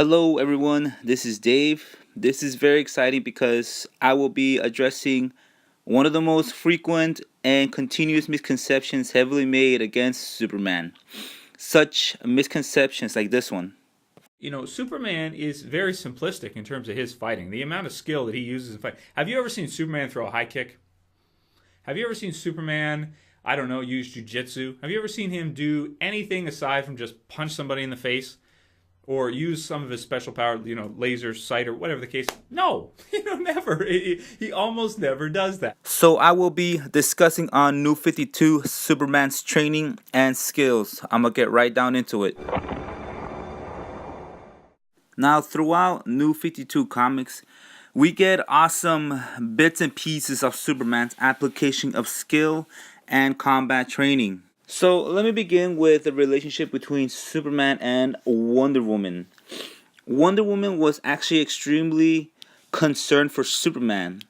Hello, everyone. This is Dave. This is very exciting because I will be addressing one of the most frequent and continuous misconceptions heavily made against Superman. Such misconceptions like this one. Superman is very simplistic in terms of his fighting. The amount of skill that he uses in fight. Have you ever seen Superman throw a high kick? Have you ever seen Superman, I don't know, use jujitsu? Have you ever seen him do anything aside from just punch somebody in the face? Or use some of his special power, laser sight or whatever the case. No, never. He almost never does that. So I will be discussing on New 52 Superman's training and skills. I'm going to get right down into it. Now, throughout New 52 comics, we get awesome bits and pieces of Superman's application of skill and combat training. So let me begin with the relationship between Superman and Wonder Woman. Wonder Woman was actually extremely concerned for Superman.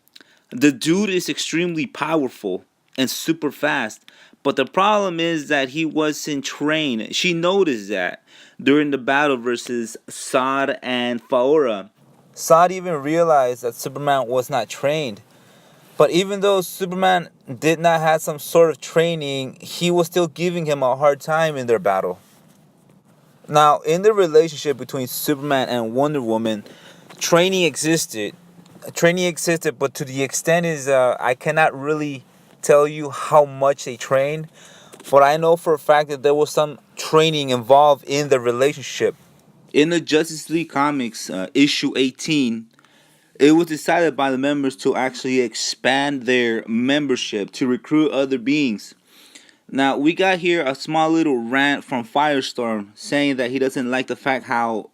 The dude is extremely powerful and super fast, but the problem is that he wasn't trained. She noticed that during the battle versus Zod and Faora. Zod even realized that Superman was not trained. But even though Superman did not have some sort of training, he was still giving him a hard time in their battle. Now, in the relationship between Superman and Wonder Woman, training existed. Training existed, but to the extent is I cannot really tell you how much they trained. But I know for a fact that there was some training involved in the relationship. In the Justice League Comics, issue 18, it was decided by the members to actually expand their membership to recruit other beings. Now, we got here a small little rant from Firestorm saying that he doesn't like the fact how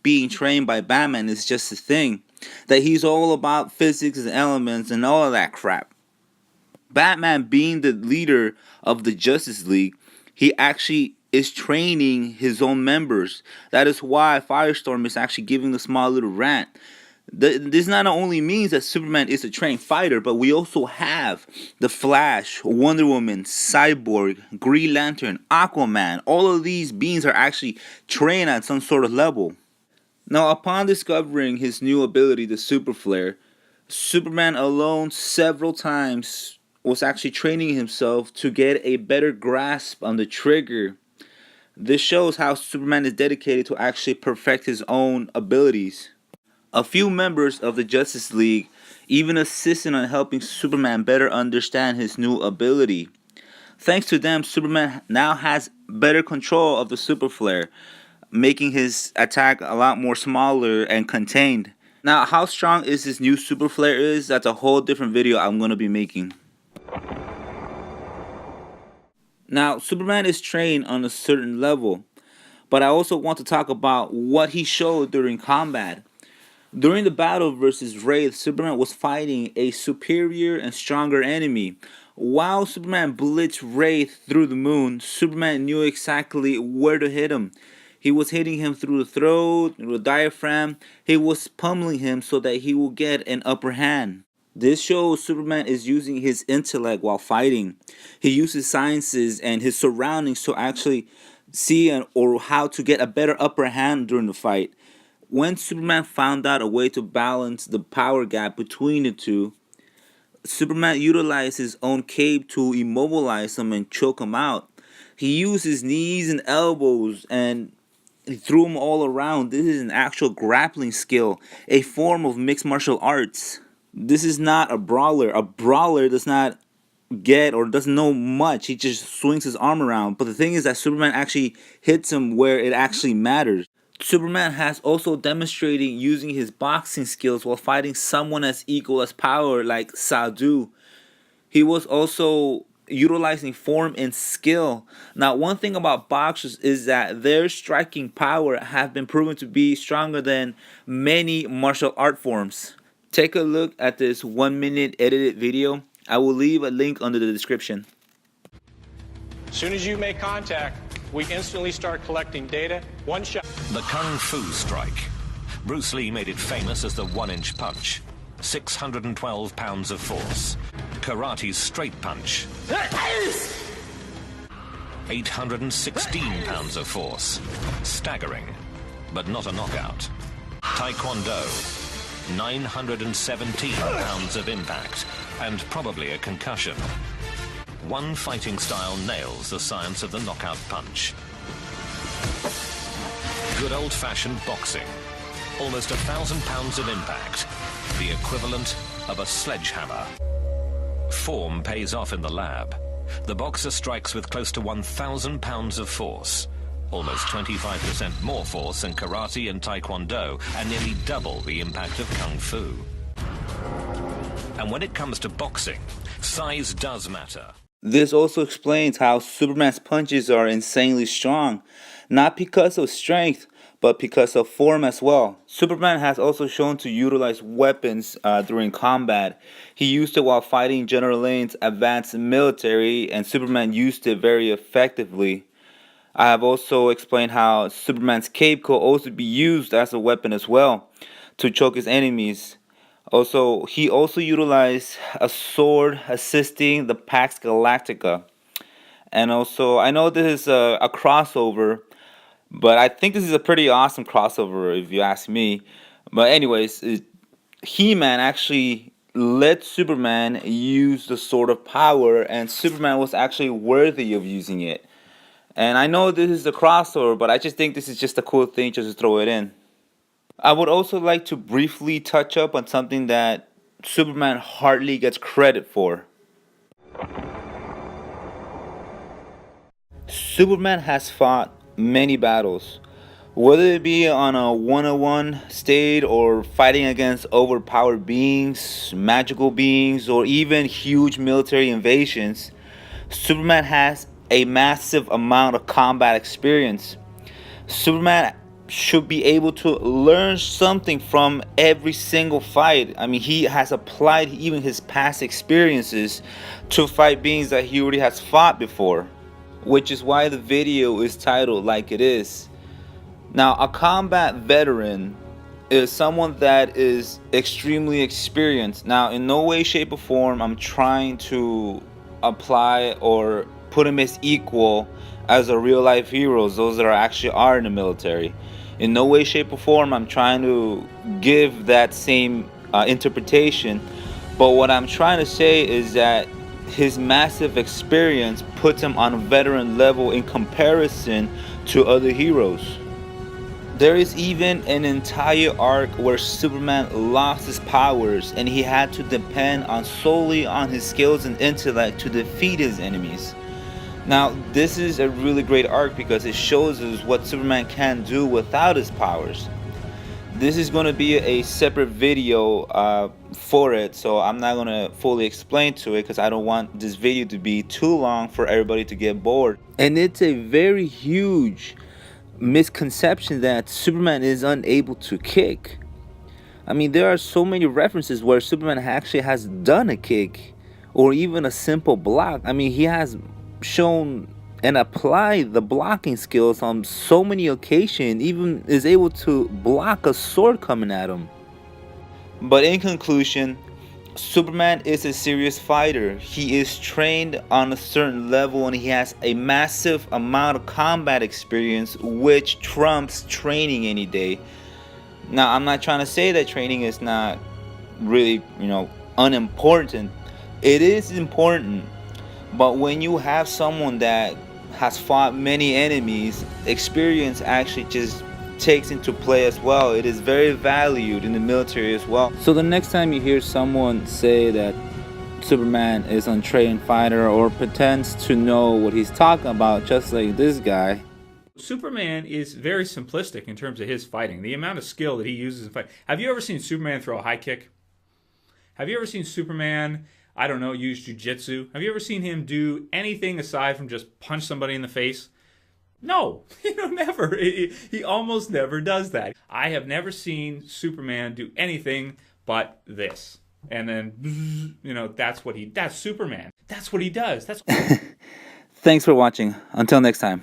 being trained by Batman is just a thing. That he's all about physics and elements and all of that crap. Batman being the leader of the Justice League, he actually is training his own members. That is why Firestorm is actually giving a small little rant. This not only means that Superman is a trained fighter, but we also have the Flash, Wonder Woman, Cyborg, Green Lantern, Aquaman. All of these beings are actually trained at some sort of level. Now, upon discovering his new ability, the Super Flare, Superman alone several times was actually training himself to get a better grasp on the trigger. This shows how Superman is dedicated to actually perfect his own abilities. A few members of the Justice League even assisted on helping Superman better understand his new ability. Thanks to them, Superman now has better control of the Super Flare, making his attack a lot more smaller and contained. Now, how strong is this new Super Flare is, that's a whole different video I'm going to be making. Now, Superman is trained on a certain level, but I also want to talk about what he showed during combat. During the battle versus Wraith, Superman was fighting a superior and stronger enemy. While Superman blitzed Wraith through the moon, Superman knew exactly where to hit him. He was hitting him through the throat, through the diaphragm. He was pummeling him so that he will get an upper hand. This shows Superman is using his intellect while fighting. He uses sciences and his surroundings to actually see or how to get a better upper hand during the fight. When Superman found out a way to balance the power gap between the two, Superman utilized his own cape to immobilize him and choke him out. He used his knees and elbows and he threw them all around. This is an actual grappling skill, a form of mixed martial arts. This is not a brawler. A brawler does not get or doesn't know much. He just swings his arm around. But the thing is that Superman actually hits him where it actually matters. Superman has also demonstrated using his boxing skills while fighting someone as equal as power like Sadu. He was also utilizing form and skill. Now, one thing about boxers is that their striking power have been proven to be stronger than many martial art forms. Take a look at this 1-minute edited video. I will leave a link under the description. As soon as you make contact, we instantly start collecting data. One shot. The Kung Fu Strike. Bruce Lee made it famous as the 1-inch punch. 612 pounds of force. Karate's straight punch. 816 pounds of force. Staggering. but not a knockout. Taekwondo, 917 pounds of impact, and probably a concussion. One fighting style nails the science of the knockout punch. Good old-fashioned boxing, almost 1,000 pounds of impact, the equivalent of a sledgehammer. Form pays off in the lab. The boxer strikes with close to 1,000 pounds of force, almost 25% more force than karate and taekwondo, and nearly double the impact of kung fu. And when it comes to boxing, size does matter. This also explains how Superman's punches are insanely strong, not because of strength, but because of form as well. Superman has also shown to utilize weapons during combat. He used it while fighting General Lane's advanced military, and Superman used it very effectively. I have also explained how Superman's cape could also be used as a weapon as well to choke his enemies. He also utilized a sword assisting the Pax Galactica. And also, I know this is a crossover, but I think this is a pretty awesome crossover if you ask me. But anyways, He-Man actually let Superman use the Sword of Power, and Superman was actually worthy of using it. And I know this is a crossover, but I just think this is just a cool thing just to throw it in. I would also like to briefly touch up on something that Superman hardly gets credit for. Superman has fought many battles, whether it be on a one-on-one stage or fighting against overpowered beings, magical beings, or even huge military invasions. Superman has a massive amount of combat experience. Superman should be able to learn something from every single fight. I mean, he has applied even his past experiences to fight beings that he already has fought before, which is why the video is titled like it is. Now, a combat veteran is someone that is extremely experienced. Now, in no way, shape, or form I'm trying to apply or put him as equal as the real life heroes, those that actually are in the military. In no way, shape, or form I'm trying to give that same interpretation. But what I'm trying to say is that his massive experience puts him on a veteran level in comparison to other heroes. There is even an entire arc where Superman lost his powers and he had to depend solely on his skills and intellect to defeat his enemies. Now, this is a really great arc because it shows us what Superman can do without his powers. This is going to be a separate video for it, so I'm not going to fully explain to it because I don't want this video to be too long for everybody to get bored. And it's a very huge misconception that Superman is unable to kick. I mean, there are so many references where Superman actually has done a kick or even a simple block. I mean, he has shown and applied the blocking skills on so many occasions, even is able to block a sword coming at him. But in conclusion, Superman is a serious fighter. He is trained on a certain level and he has a massive amount of combat experience, which trumps training any day. Now, I'm not trying to say that training is not really, unimportant. It is important. But when you have someone that has fought many enemies, experience actually just takes into play as well. It is very valued in the military as well. So the next time you hear someone say that Superman is an untrained fighter or pretends to know what he's talking about, just like this guy. Superman is very simplistic in terms of his fighting. The amount of skill that he uses in fight. Have you ever seen Superman throw a high kick? Have you ever seen Superman, I don't know, use jiu-jitsu? Have you ever seen him do anything aside from just punch somebody in the face? No, never. He almost never does that. I have never seen Superman do anything but this. And then, that's Superman. That's what he does. Thanks for watching. Until next time.